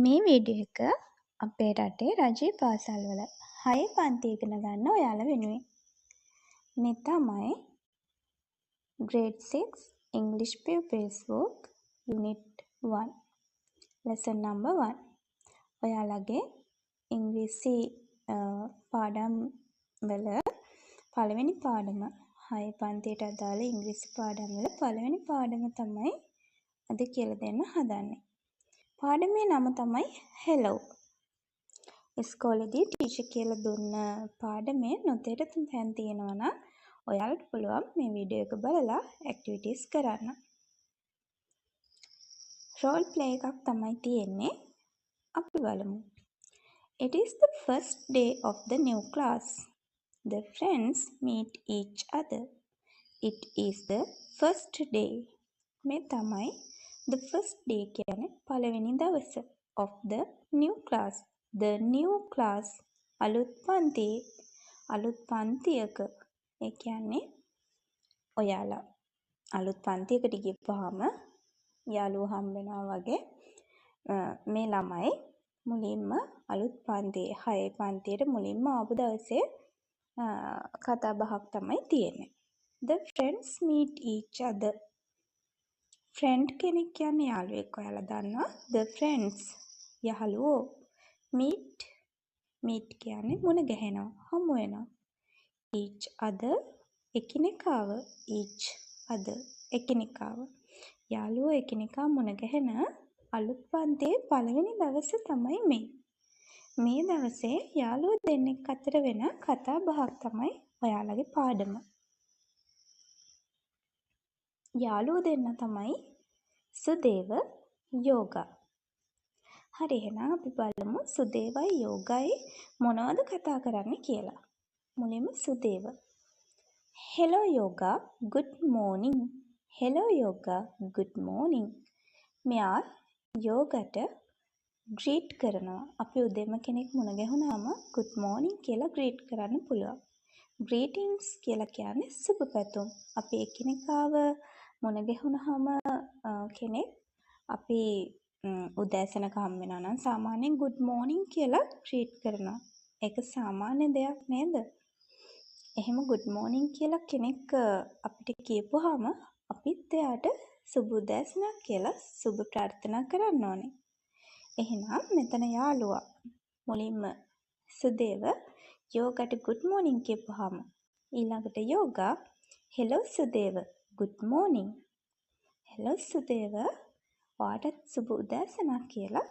මේ වීඩියෝ එක අපේ රටේ රජයේ පාසල්වල 6 පන්ති ඉගෙන ගන්න ඔයාලා වෙනුවෙන්. මේ තමයි grade 6 English Pupils Book Unit 1 lesson number 1. ඔයාලගේ ඉංග්‍රීසි පාඩම් වල පළවෙනි පාඩම 6 පන්තියට අදාළ ඉංග්‍රීසි පාඩම් වල පළවෙනි පාඩම තමයි අද කියලා දෙන්න හදන්නේ. පාඩමේ නම තමයි hello. ඉස්කෝලේදී ටීචර් කියලා දුන්න පාඩමේ නොතේරෙන තැන් තියෙනවා නම් ඔයාලට පුළුවන් මේ වීඩියෝ එක බලලා ඇක්ටිවිටීස් කරන්න. රෝල් ප්ලේ එකක් තමයි තියෙන්නේ. අපි බලමු. It is the first day of the new class. The friends meet each other. It is the first day. මේ තමයි the first day කියන්නේ පළවෙනි දවස of the new class. The new class අලුත් පන්තියේ අලුත් පන්තියක ඒ කියන්නේ ඔයාලා අලුත් පන්තියකට ගිහපුවාම යාළුවෝ හම්බ වෙනවා වගේ මේ ළමයි මුලින්ම අලුත් පන්තියේ 6 පන්තියට මුලින්ම ආපු දවසේ කතා බහක් තමයි තියෙන්නේ. The friends meet each other. friend කෙනෙක් කියන්නේ යාළුවෙක් ඔයාලා දන්නවා. The friends යාළුවෝ meet කියන්නේ මුණ ගැහෙනවා හමු වෙනවා. each other එකිනෙකාව each other එකිනෙකාව යාළුවෝ එකිනෙකා මුණ ගැහෙන අලුත් පන්තියේ පළවෙනි දවස තමයි මේ දවසේ යාළුවෝ දෙන්නෙක් අතර වෙන කතා බහක් තමයි ඔයාලගේ පාඩම. යාළුවෝ දෙන්න තමයි සුදේව යෝගා. හරි එහෙනම් අපි බලමු සුදේවයි යෝගයි මොනවද කතා කරන්නේ කියලා. මුලින්ම සුදේව. Hello yoga, good morning. Hello yoga, good morning. මෙයා යෝගට greet කරනවා. අපි උදේම කෙනෙක් මුණ ගැහුණාම good morning කියලා greet කරන්න පුළුවන්. greetings කියලා කියන්නේ සුබ පැතුම්. අපි එකිනෙකාව මුණ ගැහුණාම කෙනෙක් අපි උදෑසනක හම් වෙනවා නම් සාමාන්‍යයෙන් good morning කියලා greet කරනවා. ඒක සාමාන්‍ය දෙයක් නේද? එහෙම good morning කියලා කෙනෙක් අපිට කියපුවාම අපිත් එයාට සුබ උදෑසනක් කියලා සුබ ප්‍රාර්ථනා කරන්න ඕනේ. එහෙනම් මෙතන යාළුවා මුලින්ම සුදේව යෝගට good morning කියපුවාම ඊළඟට යෝගා hello සුදේව good morning. hello සුදේව ඔයාටත් සුබ උදෑසනක් කියලා